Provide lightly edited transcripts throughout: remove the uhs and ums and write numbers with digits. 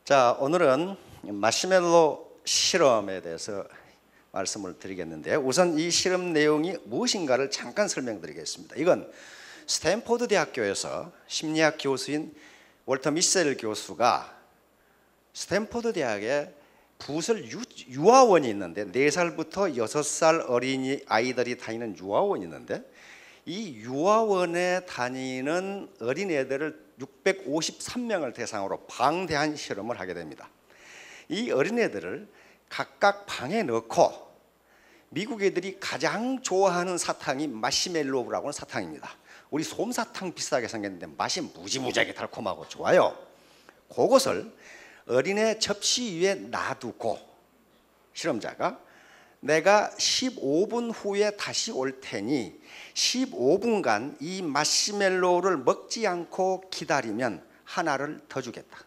자, 오늘은 마시멜로 실험에 대해서 말씀을 드리겠는데, 우선 이 실험 내용이 무엇인가를 잠깐 설명드리겠습니다. 이건 스탠포드 대학교에서 심리학 교수인 월터 미셀 교수가 스탠포드 대학에 부설 유아원이 있는데 4살부터 6살 어린이 아이들이 다니는 유아원이 있는데, 이 유아원에 다니는 어린애들을 653명을 대상으로 방대한 실험을 하게 됩니다. 이 어린애들을 각각 방에 넣고 미국 애들이 가장 좋아하는 사탕이 마시멜로우라고 하는 사탕입니다. 우리 솜사탕 비슷하게 생겼는데 맛이 무지무지하게 달콤하고 좋아요. 그것을 어린애 접시 위에 놔두고 실험자가 내가 15분 후에 다시 올 테니 15분간 이 마시멜로우를 먹지 않고 기다리면 하나를 더 주겠다.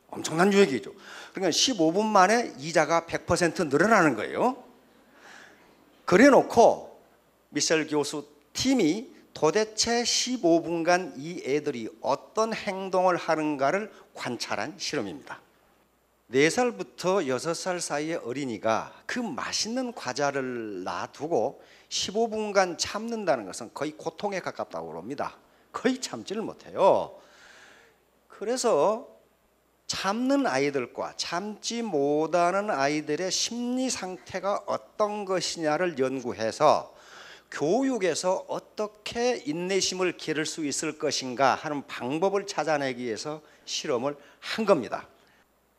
엄청난 유익이죠. 그러니까 15분 만에 이자가 100% 늘어나는 거예요. 그래 놓고 미셀 교수 팀이 도대체 15분간 이 애들이 어떤 행동을 하는가를 관찰한 실험입니다. 4살부터 6살 사이의 어린이가 그 맛있는 과자를 놔두고 15분간 참는다는 것은 거의 고통에 가깝다고 합니다. 거의 참지를 못해요. 그래서 참는 아이들과 참지 못하는 아이들의 심리 상태가 어떤 것이냐를 연구해서 교육에서 어떻게 인내심을 기를 수 있을 것인가 하는 방법을 찾아내기 위해서 실험을 한 겁니다.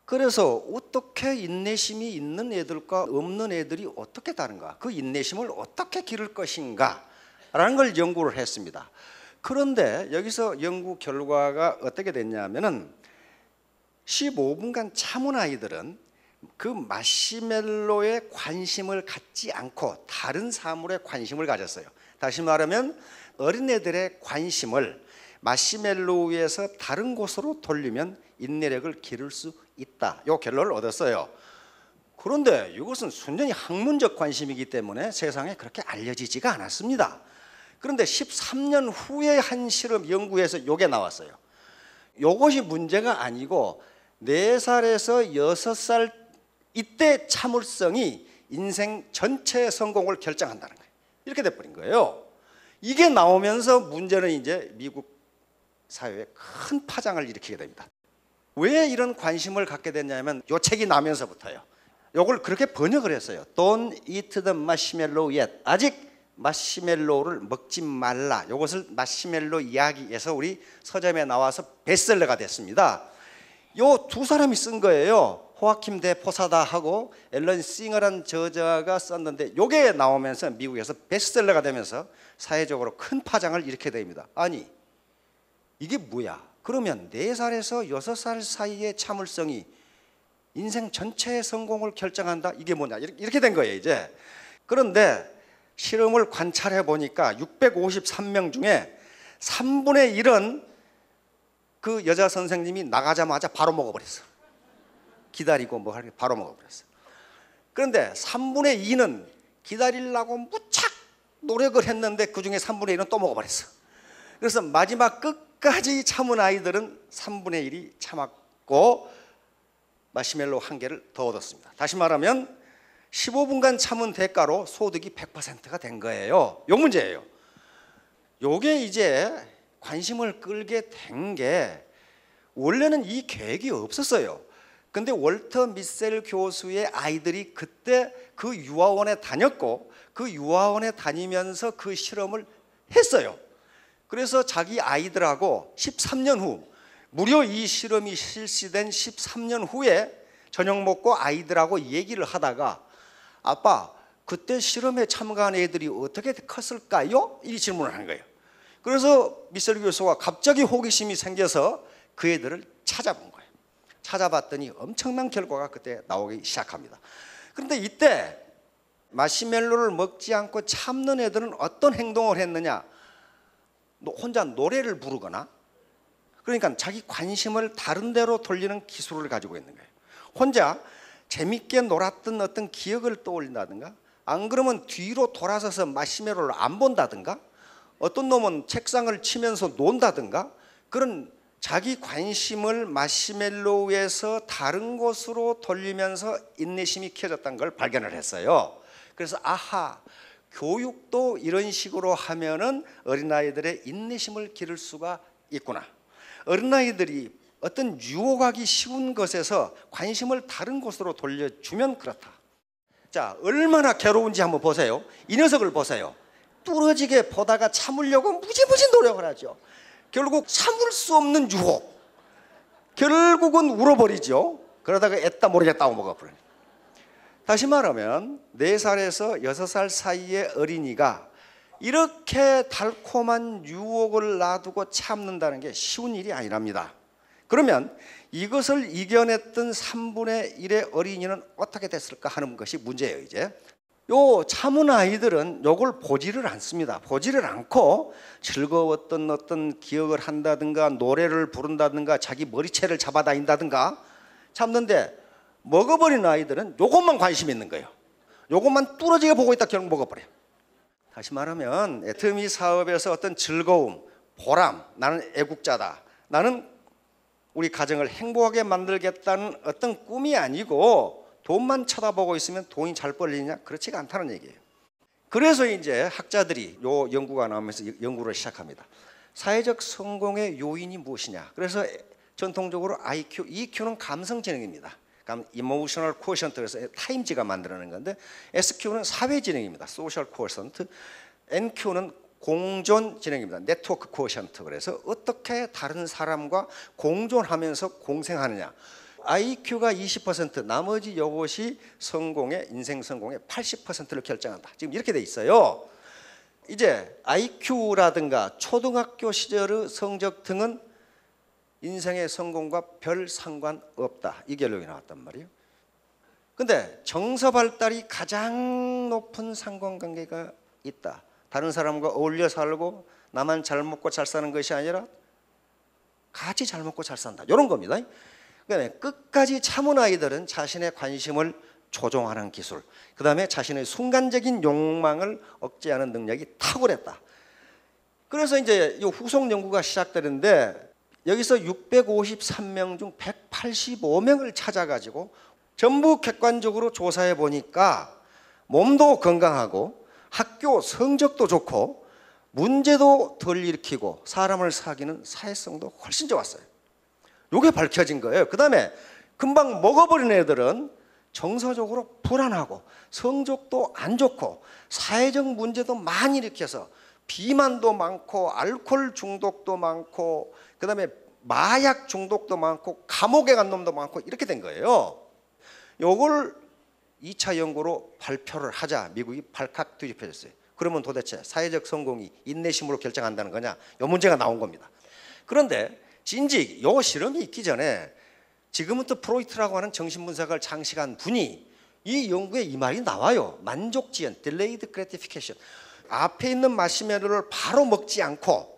그래서 어떻게 인내심이 있는 애들과 없는 애들이 어떻게 다른가, 그 인내심을 어떻게 기를 것인가 라는 걸 연구를 했습니다. 그런데 여기서 연구 결과가 어떻게 됐냐면은 15분간 참은 아이들은 그 마시멜로에 관심을 갖지 않고 다른 사물에 관심을 가졌어요. 다시 말하면 어린애들의 관심을 마시멜로에서 다른 곳으로 돌리면 인내력을 기를 수 있다. 이 결론을 얻었어요. 그런데 이것은 순전히 학문적 관심이기 때문에 세상에 그렇게 알려지지가 않았습니다. 그런데 13년 후에 한 실험 연구에서 이게 나왔어요. 이것이 문제가 아니고 4살에서 6살 이때 참을성이 인생 전체의 성공을 결정한다는 거예요. 이렇게 돼버린 거예요. 이게 나오면서 문제는 이제 미국 사회에 큰 파장을 일으키게 됩니다. 왜 이런 관심을 갖게 됐냐면 이 책이 나면서부터요. 이걸 그렇게 번역을 했어요. Don't eat the marshmallow yet. 아직 마시멜로우를 먹지 말라. 이것을 마시멜로 이야기에서 우리 서점에 나와서 베스트셀러가 됐습니다. 이 두 사람이 쓴 거예요. 호아킴 대 포사다하고 앨런 싱어라는 저자가 썼는데 이게 나오면서 미국에서 베스트셀러가 되면서 사회적으로 큰 파장을 일으키게 됩니다. 아니 이게 뭐야? 그러면 4살에서 6살 사이의 참을성이 인생 전체의 성공을 결정한다? 이게 뭐냐? 이렇게 된 거예요 이제. 그런데 실험을 관찰해 보니까 653명 중에 3분의 1은 그 여자 선생님이 나가자마자 바로 먹어버렸어. 기다리고 뭐 하게 바로 먹어버렸어. 그런데 3분의 2는 기다리려고 무척 노력을 했는데 그 중에 3분의 1은 또 먹어버렸어. 그래서 마지막 끝까지 참은 아이들은 3분의 1이 참았고 마시멜로 한 개를 더 얻었습니다. 다시 말하면 15분간 참은 대가로 소득이 100%가 된 거예요. 요 문제예요. 요게 이제 관심을 끌게 된 게 원래는 이 계획이 없었어요. 근데 월터 미셀 교수의 아이들이 그때 그 유아원에 다녔고 그 유아원에 다니면서 그 실험을 했어요. 그래서 자기 아이들하고 13년 후, 무려 이 실험이 실시된 13년 후에 저녁 먹고 아이들하고 얘기를 하다가 아빠, 그때 실험에 참가한 애들이 어떻게 컸을까요? 이 질문을 하는 거예요. 그래서 미셀 교수가 갑자기 호기심이 생겨서 그 애들을 찾아본 거예요. 찾아봤더니 엄청난 결과가 그때 나오기 시작합니다. 그런데 이때 마시멜로를 먹지 않고 참는 애들은 어떤 행동을 했느냐? 혼자 노래를 부르거나, 그러니까 자기 관심을 다른 데로 돌리는 기술을 가지고 있는 거예요. 혼자 재밌게 놀았던 어떤 기억을 떠올린다든가, 안 그러면 뒤로 돌아서서 마시멜로를 안 본다든가, 어떤 놈은 책상을 치면서 논다든가, 그런 자기 관심을 마시멜로우에서 다른 곳으로 돌리면서 인내심이 키워졌다는 걸 발견을 했어요. 그래서 아하, 교육도 이런 식으로 하면은 어린아이들의 인내심을 기를 수가 있구나. 어린아이들이 어떤 유혹하기 쉬운 것에서 관심을 다른 곳으로 돌려주면 그렇다. 자, 얼마나 괴로운지 한번 보세요. 이 녀석을 보세요. 뚫어지게 보다가 참으려고 무지무지 노력을 하죠. 결국 참을 수 없는 유혹, 결국은 울어버리죠. 그러다가 애따 모르겠다고 먹어버려요. 다시 말하면 4살에서 6살 사이의 어린이가 이렇게 달콤한 유혹을 놔두고 참는다는 게 쉬운 일이 아니랍니다. 그러면 이것을 이겨냈던 3분의 1의 어린이는 어떻게 됐을까 하는 것이 문제예요. 이제 요 참은 아이들은 요걸 보지를 않습니다. 보지를 않고 즐거웠던 어떤 기억을 한다든가 노래를 부른다든가 자기 머리채를 잡아다닌다든가 참는데, 먹어버린 아이들은 요것만 관심 있는 거예요. 요것만 뚫어지게 보고 있다 결국 먹어버려요. 다시 말하면 애터미 사업에서 어떤 즐거움, 보람, 나는 애국자다, 나는 우리 가정을 행복하게 만들겠다는 어떤 꿈이 아니고 돈만 쳐다보고 있으면 돈이 잘 벌리냐? 그렇지가 않다는 얘기예요. 그래서 이제 학자들이 요 연구가 나오면서 연구를 시작합니다. 사회적 성공의 요인이 무엇이냐? 그래서 전통적으로 IQ, EQ는 감성 지능입니다. Emotional Quotient, 그래서 타임지가 만들어낸 건데, SQ는 사회 지능입니다. Social Quotient. NQ는 공존 지능입니다. Network Quotient. 그래서 어떻게 다른 사람과 공존하면서 공생하느냐. IQ가 20%, 나머지 이것이 성공의, 인생 성공의 80%를 결정한다. 지금 이렇게 돼 있어요. 이제 IQ라든가 초등학교 시절의 성적 등은 인생의 성공과 별 상관없다. 이 결론이 나왔단 말이에요. 근데 정서 발달이 가장 높은 상관관계가 있다. 다른 사람과 어울려 살고 나만 잘 먹고 잘 사는 것이 아니라 같이 잘 먹고 잘 산다. 이런 겁니다. 그다음에 끝까지 참은 아이들은 자신의 관심을 조종하는 기술, 그 다음에 자신의 순간적인 욕망을 억제하는 능력이 탁월했다. 그래서 이제 이 후속 연구가 시작되는데, 여기서 653명 중 185명을 찾아가지고 전부 객관적으로 조사해 보니까 몸도 건강하고 학교 성적도 좋고 문제도 덜 일으키고 사람을 사귀는 사회성도 훨씬 좋았어요. 이게 밝혀진 거예요. 그 다음에 금방 먹어버린 애들은 정서적으로 불안하고 성적도 안 좋고 사회적 문제도 많이 일으켜서 비만도 많고 알코올 중독도 많고 그 다음에 마약 중독도 많고 감옥에 간 놈도 많고 이렇게 된 거예요. 이걸 2차 연구로 발표를 하자 미국이 발칵 뒤집혀졌어요. 그러면 도대체 사회적 성공이 인내심으로 결정한다는 거냐? 이 문제가 나온 겁니다. 그런데 진즉 이 실험이 있기 전에 지금부터 프로이트라고 하는 정신분석을 장식한 분이 이 연구에 이 말이 나와요. 만족지연, delayed gratification. 앞에 있는 마시멜로를 바로 먹지 않고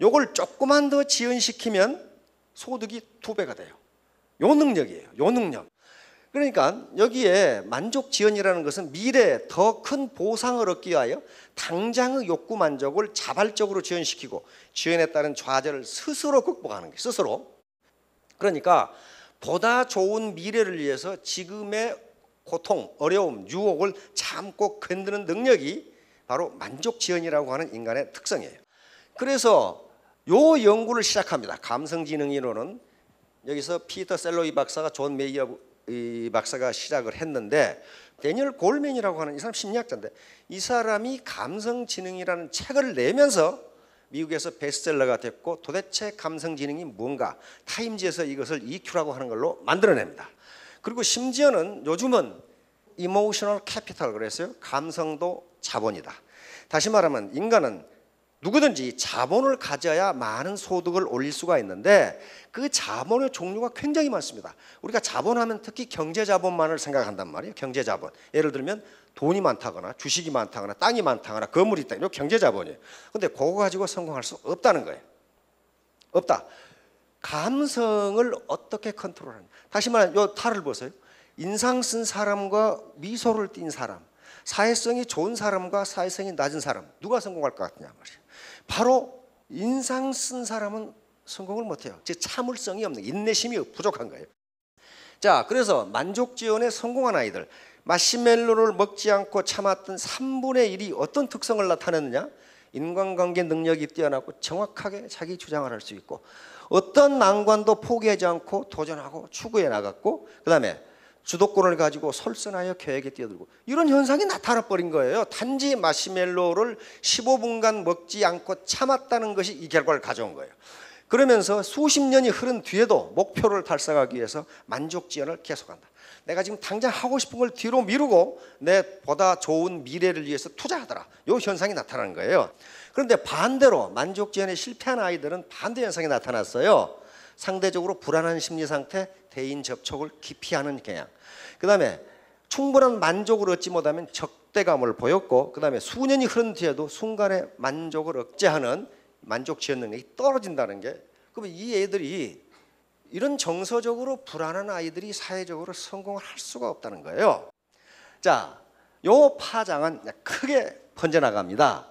요걸 조금만 더 지연시키면 소득이 2배가 돼요. 요 능력이에요. 요 능력. 그러니까 여기에 만족지연이라는 것은 미래에 더 큰 보상을 얻기 위하여 당장의 욕구 만족을 자발적으로 지연시키고 지연에 따른 좌절을 스스로 극복하는 게 스스로. 그러니까 보다 좋은 미래를 위해서 지금의 고통, 어려움, 유혹을 참고 견디는 능력이 바로 만족지연이라고 하는 인간의 특성이에요. 그래서 요 연구를 시작합니다. 감성지능이론은 여기서 피터 셀로이 박사가 존 메이어 이 박사가 시작을 했는데, 데니얼 골맨이라고 하는 이 사람 심리학자인데 이 사람이 감성지능이라는 책을 내면서 미국에서 베스트셀러가 됐고, 도대체 감성지능이 뭔가 타임지에서 이것을 EQ라고 하는 걸로 만들어냅니다. 그리고 심지어는 요즘은 이모셔널 캐피탈 그랬어요. 감성도 자본이다. 다시 말하면 인간은 누구든지 자본을 가져야 많은 소득을 올릴 수가 있는데 그 자본의 종류가 굉장히 많습니다. 우리가 자본하면 특히 경제자본만을 생각한단 말이에요. 경제자본. 예를 들면 돈이 많다거나 주식이 많다거나 땅이 많다거나 건물이 있다. 이거 경제자본이에요. 근데 그거 가지고 성공할 수 없다는 거예요. 없다. 감성을 어떻게 컨트롤하는? 다시 말하면 요 탈을 보세요. 인상 쓴 사람과 미소를 띈 사람, 사회성이 좋은 사람과 사회성이 낮은 사람, 누가 성공할 것 같냐 말이에요. 바로 인상 쓴 사람은 성공을 못해요. 즉 참을성이 없는, 인내심이 부족한 거예요. 자, 그래서 만족 지원에 성공한 아이들, 마시멜로를 먹지 않고 참았던 3분의 1이 어떤 특성을 나타내느냐? 인간관계 능력이 뛰어나고 정확하게 자기 주장을 할 수 있고, 어떤 난관도 포기하지 않고 도전하고 추구해 나갔고, 그 다음에 주도권을 가지고 솔선하여 계획에 뛰어들고, 이런 현상이 나타나 버린 거예요. 단지 마시멜로를 15분간 먹지 않고 참았다는 것이 이 결과를 가져온 거예요. 그러면서 수십 년이 흐른 뒤에도 목표를 달성하기 위해서 만족 지연을 계속한다. 내가 지금 당장 하고 싶은 걸 뒤로 미루고 내 보다 좋은 미래를 위해서 투자하더라. 이 현상이 나타나는 거예요. 그런데 반대로 만족 지연에 실패한 아이들은 반대 현상이 나타났어요. 상대적으로 불안한 심리 상태, 대인 접촉을 기피하는 경향. 그 다음에 충분한 만족을 얻지 못하면 적대감을 보였고, 그 다음에 수년이 흐른 뒤에도 순간의 만족을 억제하는 만족 지연 능력이 떨어진다는 게, 그러면 이 애들이, 이런 정서적으로 불안한 아이들이 사회적으로 성공을 할 수가 없다는 거예요. 자, 요 파장은 크게 번져나갑니다.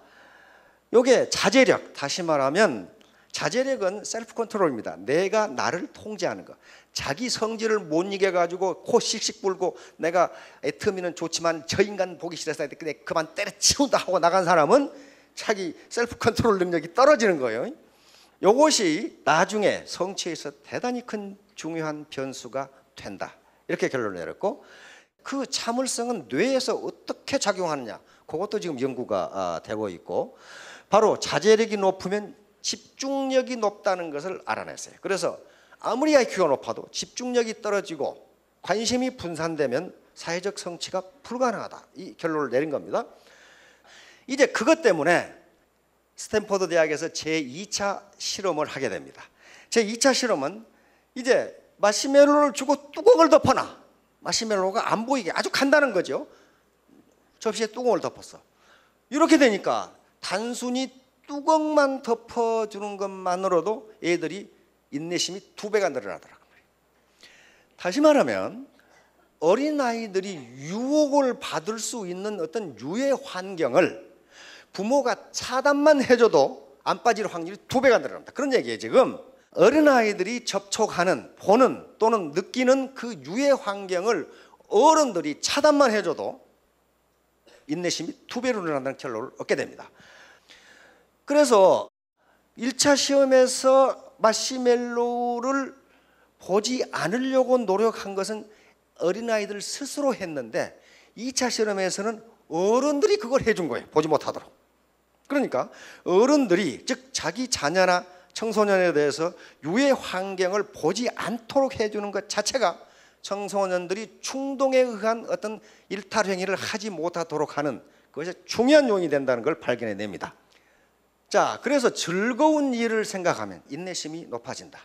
요게 자제력, 다시 말하면 자제력은 셀프 컨트롤입니다. 내가 나를 통제하는 거. 자기 성질을 못 이겨가지고 코 씩씩 불고 내가 애터미는 좋지만 저 인간 보기 싫어서 그냥 그만 때려치운다 하고 나간 사람은 자기 셀프 컨트롤 능력이 떨어지는 거예요. 이것이 나중에 성취에서 대단히 큰 중요한 변수가 된다. 이렇게 결론을 내렸고, 그 참을성은 뇌에서 어떻게 작용하느냐, 그것도 지금 연구가 되고 있고, 바로 자제력이 높으면 집중력이 높다는 것을 알아냈어요. 그래서 아무리 IQ가 높아도 집중력이 떨어지고 관심이 분산되면 사회적 성취가 불가능하다. 이 결론을 내린 겁니다. 이제 그것 때문에 스탠퍼드 대학에서 제2차 실험을 하게 됩니다. 제2차 실험은 이제 마시멜로를 주고 뚜껑을 덮어놔. 마시멜로가 안 보이게, 아주 간단한 거죠. 접시에 뚜껑을 덮었어. 이렇게 되니까 단순히 뚜껑만 덮어주는 것만으로도 애들이 인내심이 2배가 늘어나더라고요. 다시 말하면 어린아이들이 유혹을 받을 수 있는 어떤 유해 환경을 부모가 차단만 해줘도 안 빠질 확률이 2배가 늘어납니다. 그런 얘기예요. 지금 어린아이들이 접촉하는, 보는 또는 느끼는 그 유해 환경을 어른들이 차단만 해줘도 인내심이 2배로 늘어난다는 결론을 얻게 됩니다. 그래서 1차 시험에서 마시멜로를 보지 않으려고 노력한 것은 어린아이들 스스로 했는데, 2차 실험에서는 어른들이 그걸 해준 거예요. 보지 못하도록. 그러니까 어른들이, 즉 자기 자녀나 청소년에 대해서 유해 환경을 보지 않도록 해주는 것 자체가 청소년들이 충동에 의한 어떤 일탈 행위를 하지 못하도록 하는 그것이 중요한 요인이 된다는 걸 발견해냅니다. 자, 그래서 즐거운 일을 생각하면 인내심이 높아진다.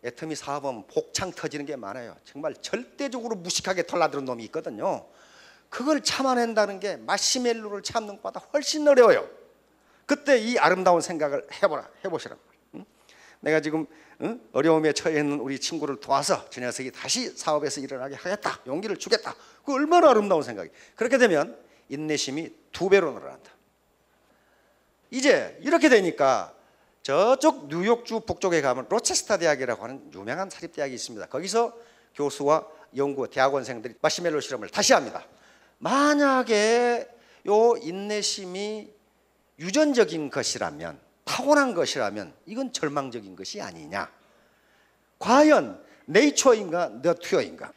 애터미 사업은 복창 터지는 게 많아요. 정말 절대적으로 무식하게 털나드는 놈이 있거든요. 그걸 참아낸다는 게 마시멜로를 참는 것보다 훨씬 어려워요. 그때 이 아름다운 생각을 해보시라고. 내가 지금 어려움에 처해 있는 우리 친구를 도와서 저 녀석이 다시 사업에서 일어나게 하겠다, 용기를 주겠다. 그 얼마나 아름다운 생각이. 그렇게 되면 인내심이 2배로 늘어난다. 이제 이렇게 되니까 저쪽 뉴욕주 북쪽에 가면 로체스터 대학이라고 하는 유명한 사립대학이 있습니다. 거기서 교수와 연구 대학원생들이 마시멜로 실험을 다시 합니다. 만약에 요 인내심이 유전적인 것이라면, 타고난 것이라면 이건 절망적인 것이 아니냐. 과연 네이처인가 너튜어인가,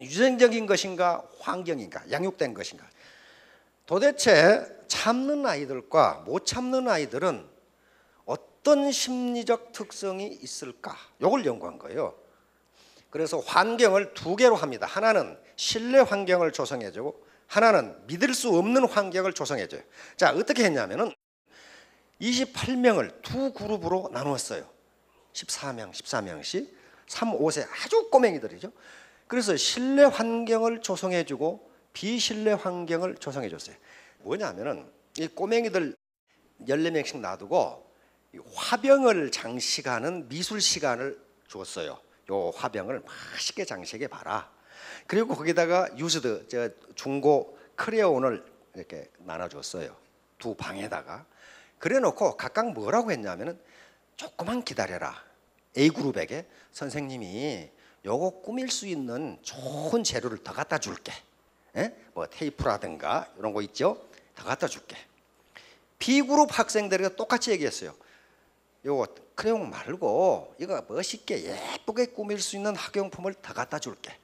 유전적인 것인가 환경인가, 양육된 것인가. 도대체 참는 아이들과 못 참는 아이들은 어떤 심리적 특성이 있을까? 이걸 연구한 거예요. 그래서 환경을 2개로 합니다. 하나는 신뢰 환경을 조성해주고 하나는 믿을 수 없는 환경을 조성해줘요. 자, 어떻게 했냐면은 28명을 2그룹으로 나누었어요. 14명, 14명씩 3, 5세 아주 꼬맹이들이죠. 그래서 신뢰 환경을 조성해주고 비신뢰 환경을 조성해줬어요. 뭐냐면은 이 꼬맹이들 14명씩 놔두고 화병을 장식하는 미술 시간을 줬어요. 요 화병을 맛있게 장식해 봐라. 그리고 거기다가 유즈드, 중고 크레온을 이렇게 나눠줬어요. 2방에다가. 그래 놓고 각각 뭐라고 했냐면은 조금만 기다려라. A그룹에게 선생님이 요거 꾸밀 수 있는 좋은 재료를 더 갖다 줄게. 뭐 테이프라든가 이런 거 있죠? 더 갖다 줄게. B그룹 학생들에게 똑같이 얘기했어요. 요거 크레용 말고 이거 멋있게 예쁘게 꾸밀 수 있는 학용품을 더 갖다 줄게.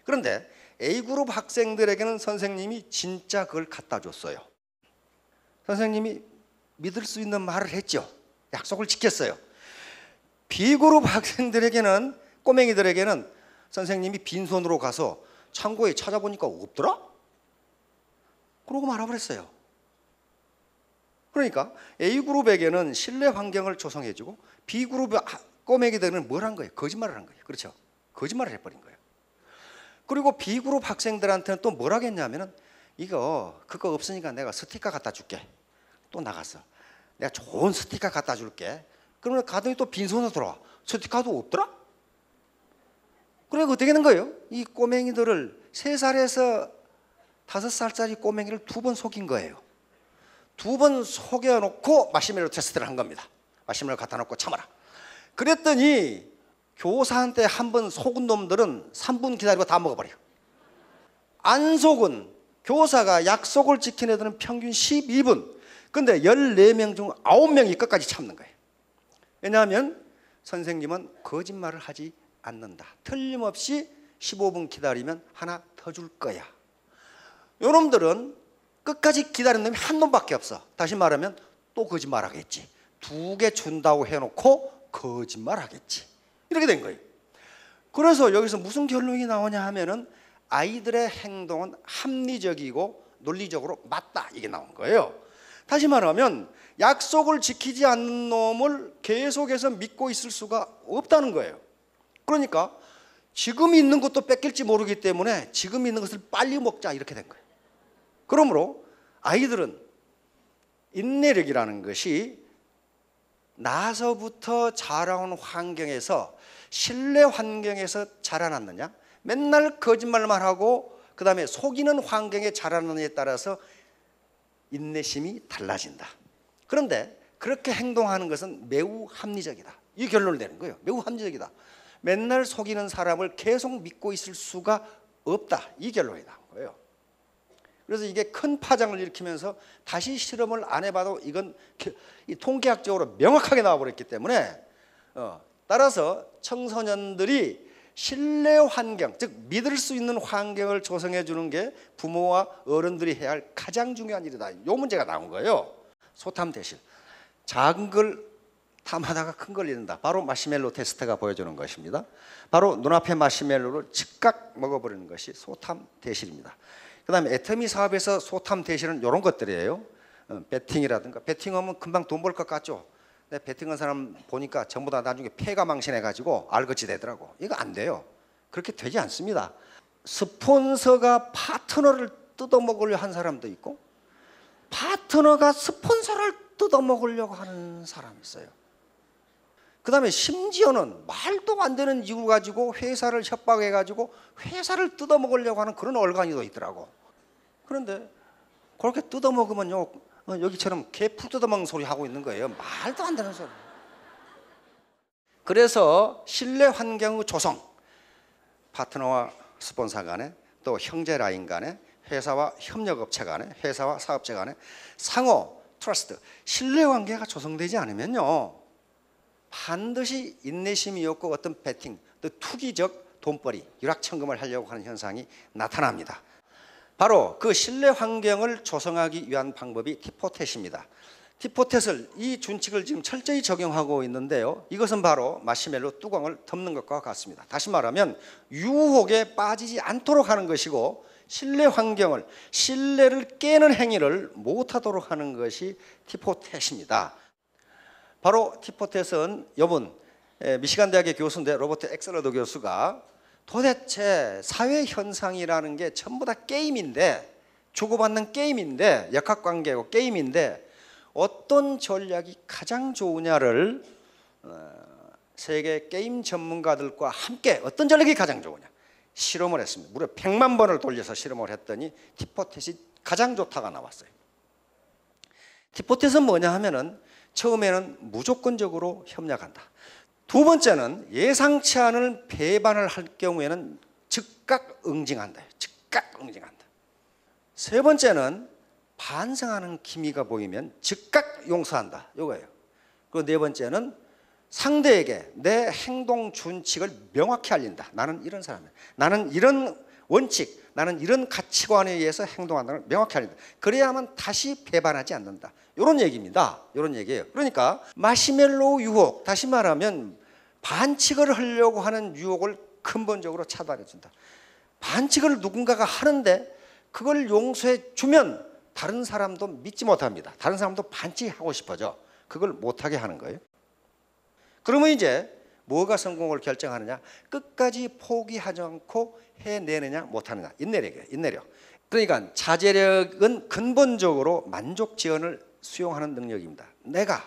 그런데 A그룹 학생들에게는 선생님이 진짜 그걸 갖다 줬어요. 선생님이 믿을 수 있는 말을 했죠. 약속을 지켰어요. B그룹 학생들에게는, 꼬맹이들에게는 선생님이 빈손으로 가서 창고에 찾아보니까 없더라? 그러고 말아버렸어요. 그러니까 A그룹에게는 신뢰 환경을 조성해주고 B그룹 꼬맹이들은 뭘 한 거예요? 거짓말을 한 거예요. 그렇죠? 거짓말을 해버린 거예요. 그리고 B그룹 학생들한테는 또 뭘 하겠냐면은 그거 없으니까 내가 스티커 갖다 줄게. 또 나갔어. 내가 좋은 스티커 갖다 줄게. 그러면 가더니 또 빈손으로 돌아와. 스티커도 없더라? 그러니까 어떻게 되는 거예요? 이 꼬맹이들을 3살에서 5살짜리 꼬맹이를 2번 속인 거예요. 2번 속여놓고 마시멜로 테스트를 한 겁니다. 마시멜로 갖다 놓고 참아라. 그랬더니 교사한테 한 번 속은 놈들은 3분 기다리고 다 먹어버려요. 안 속은 교사가 약속을 지킨 애들은 평균 12분. 근데 14명 중 9명이 끝까지 참는 거예요. 왜냐하면 선생님은 거짓말을 하지 않는다. 틀림없이 15분 기다리면 하나 더 줄 거야. 요놈들은 끝까지 기다리는 놈이 한 놈밖에 없어. 다시 말하면 또 거짓말하겠지. 2개 준다고 해놓고 거짓말하겠지. 이렇게 된 거예요. 그래서 여기서 무슨 결론이 나오냐 하면은 아이들의 행동은 합리적이고 논리적으로 맞다, 이게 나온 거예요. 다시 말하면 약속을 지키지 않는 놈을 계속해서 믿고 있을 수가 없다는 거예요. 그러니까 지금 있는 것도 뺏길지 모르기 때문에 지금 있는 것을 빨리 먹자, 이렇게 된 거예요. 그러므로 아이들은 인내력이라는 것이 나서부터 자라온 환경에서, 신뢰 환경에서 자라났느냐, 맨날 거짓말만 하고 그 다음에 속이는 환경에 자라느냐에 따라서 인내심이 달라진다. 그런데 그렇게 행동하는 것은 매우 합리적이다, 이 결론을 내는 거예요. 매우 합리적이다. 맨날 속이는 사람을 계속 믿고 있을 수가 없다, 이 결론이 나온 거예요. 그래서 이게 큰 파장을 일으키면서 다시 실험을 안 해봐도 이건 통계학적으로 명확하게 나와버렸기 때문에 따라서 청소년들이 신뢰 환경, 즉 믿을 수 있는 환경을 조성해 주는 게 부모와 어른들이 해야 할 가장 중요한 일이다, 이 문제가 나온 거예요. 소탐 대실, 작은 걸 탐하다가 큰 걸 잃는다. 바로 마시멜로 테스트가 보여주는 것입니다. 바로 눈앞의 마시멜로를 즉각 먹어버리는 것이 소탐 대실입니다. 그 다음에 애터미 사업에서 소탐 대실은 이런 것들이에요. 베팅이라든가, 베팅하면 금방 돈 벌 것 같죠? 근데 베팅한 사람 보니까 전부 다 나중에 폐가 망신해가지고 알거지 되더라고. 이거 안 돼요. 그렇게 되지 않습니다. 스폰서가 파트너를 뜯어먹으려 한 사람도 있고, 파트너가 스폰서를 뜯어먹으려고 하는 사람이 있어요. 그 다음에 심지어는 말도 안 되는 이유 가지고 회사를 협박해가지고 회사를 뜯어먹으려고 하는 그런 얼간이도 있더라고. 그런데 그렇게 뜯어먹으면요, 여기처럼 개풀 뜯어먹는 소리 하고 있는 거예요. 말도 안 되는 소리. 그래서 신뢰 환경의 조성, 파트너와 스폰서 간에, 또 형제 라인 간에, 회사와 협력업체 간에, 회사와 사업체 간에 상호 트러스트, 신뢰 관계가 조성되지 않으면요, 반드시 인내심이 없고 어떤 베팅, 또 투기적 돈벌이, 유락천금을 하려고 하는 현상이 나타납니다. 바로 그 신뢰 환경을 조성하기 위한 방법이 티포텟입니다. 티포텟을, 이 준칙을 지금 철저히 적용하고 있는데요, 이것은 바로 마시멜로 뚜껑을 덮는 것과 같습니다. 다시 말하면 유혹에 빠지지 않도록 하는 것이고, 신뢰 환경을, 신뢰를 깨는 행위를 못하도록 하는 것이 티포텟입니다. 바로 티포텟은 이분 미시간 대학의 교수인데, 로버트 엑셀러드 교수가 도대체 사회 현상이라는 게 전부 다 게임인데, 주고받는 게임인데, 역학관계고 게임인데 어떤 전략이 가장 좋으냐를 세계 게임 전문가들과 함께 어떤 전략이 가장 좋으냐 실험을 했습니다. 무려 100만 번을 돌려서 실험을 했더니 티포텟이 가장 좋다가 나왔어요. 티포텟은 뭐냐 하면은 처음에는 무조건적으로 협력한다. 두 번째는 예상치 않은 배반을 할 경우에는 즉각 응징한다. 즉각 응징한다. 세 번째는 반성하는 기미가 보이면 즉각 용서한다. 이거예요. 그리고 네 번째는 상대에게 내 행동 준칙을 명확히 알린다. 나는 이런 사람이야. 나는 이런 원칙, 나는 이런 가치관에 의해서 행동한다는 걸 명확히 알린다. 그래야만 다시 배반하지 않는다. 이런 얘기입니다. 이런 얘기예요. 그러니까 마시멜로우 유혹, 다시 말하면 반칙을 하려고 하는 유혹을 근본적으로 차단해 준다. 반칙을 누군가가 하는데 그걸 용서해 주면 다른 사람도 믿지 못합니다. 다른 사람도 반칙하고 싶어져. 그걸 못하게 하는 거예요. 그러면 이제 뭐가 성공을 결정하느냐? 끝까지 포기하지 않고 해내느냐 못하느냐. 인내력이에요. 인내력. 그러니까 자제력은 근본적으로 만족 지원을 수용하는 능력입니다. 내가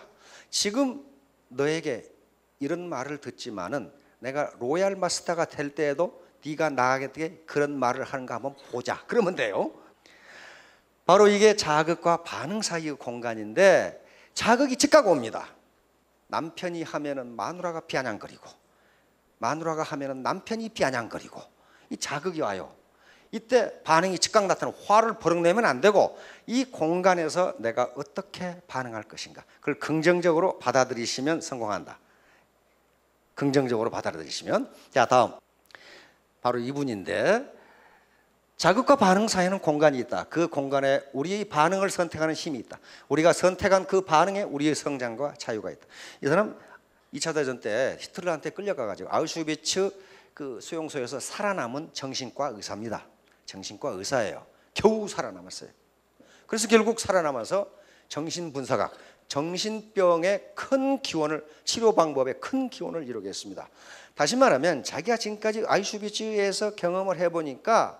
지금 너에게 이런 말을 듣지만은 내가 로얄 마스터가 될 때에도 네가 나에게 그런 말을 하는가 한번 보자. 그러면 돼요. 바로 이게 자극과 반응 사이의 공간인데 자극이 즉각 옵니다. 남편이 하면은 마누라가 비아냥거리고 마누라가 하면은 남편이 비아냥거리고 이 자극이 와요. 이때 반응이 즉각 나타나고 화를 버럭 내면 안 되고 이 공간에서 내가 어떻게 반응할 것인가 그걸 긍정적으로 받아들이시면 성공한다. 긍정적으로 받아들이시면. 자, 다음 바로 이분인데 자극과 반응 사이에는 공간이 있다. 그 공간에 우리의 반응을 선택하는 힘이 있다. 우리가 선택한 그 반응에 우리의 성장과 자유가 있다. 이 사람 2차 대전 때 히틀러한테 끌려가가지고 아우슈비츠 그 수용소에서 살아남은 정신과 의사입니다. 정신과 의사예요. 겨우 살아남았어요. 그래서 결국 살아남아서 정신분석학, 정신병의 큰 기원을, 치료 방법의 큰 기원을 이루게 했습니다. 다시 말하면 자기가 지금까지 아우슈비츠에서 경험을 해보니까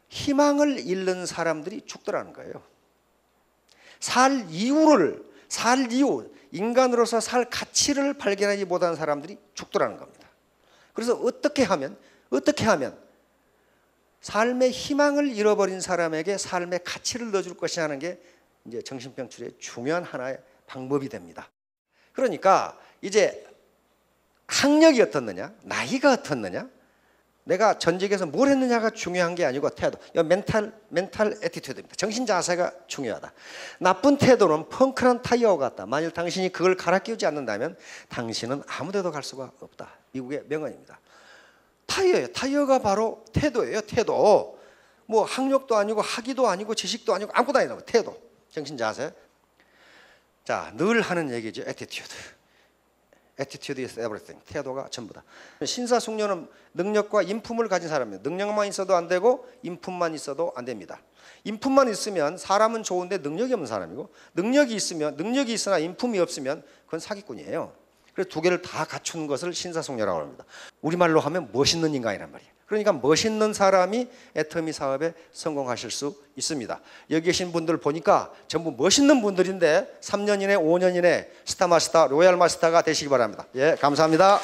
희망을 잃는 사람들이 죽더라는 거예요. 살 이유, 인간으로서 살 가치를 발견하지 못한 사람들이 죽더라는 겁니다. 그래서 어떻게 하면 삶의 희망을 잃어버린 사람에게 삶의 가치를 넣어줄 것이냐 하는 게 이제 정신병 치료의 중요한 하나의 방법이 됩니다. 그러니까 이제 학력이 어떻느냐, 나이가 어떻느냐, 내가 전직에서 뭘 했느냐가 중요한 게 아니고 태도, 멘탈 애티튜드입니다. 정신 자세가 중요하다. 나쁜 태도는 펑크란 타이어 같다. 만일 당신이 그걸 갈아 끼우지 않는다면 당신은 아무 데도 갈 수가 없다. 미국의 명언입니다. 타이어예요. 타이어가 바로 태도예요. 태도. 뭐 학력도 아니고 학위도 아니고 지식도 아니고 아무것도 아니고 태도. 정신 자세. 자, 늘 하는 얘기죠. 애티튜드. Attitude is everything. 태도가 전부다. 신사숙녀는 능력과 인품을 가진 사람입니다. 능력만 있어도 안 되고 인품만 있어도 안 됩니다. 인품만 있으면 사람은 좋은데 능력이 없는 사람이고 능력이 있으나 인품이 없으면 그건 사기꾼이에요. 그래서 두 개를 다 갖춘 것을 신사숙녀라고 합니다. 우리말로 하면 멋있는 인간이란 말이에요. 그러니까 멋있는 사람이 애터미 사업에 성공하실 수 있습니다. 여기 계신 분들 보니까 전부 멋있는 분들인데 3년 이내 5년 이내 스타마스터, 로얄 마스터가 되시기 바랍니다. 예, 감사합니다.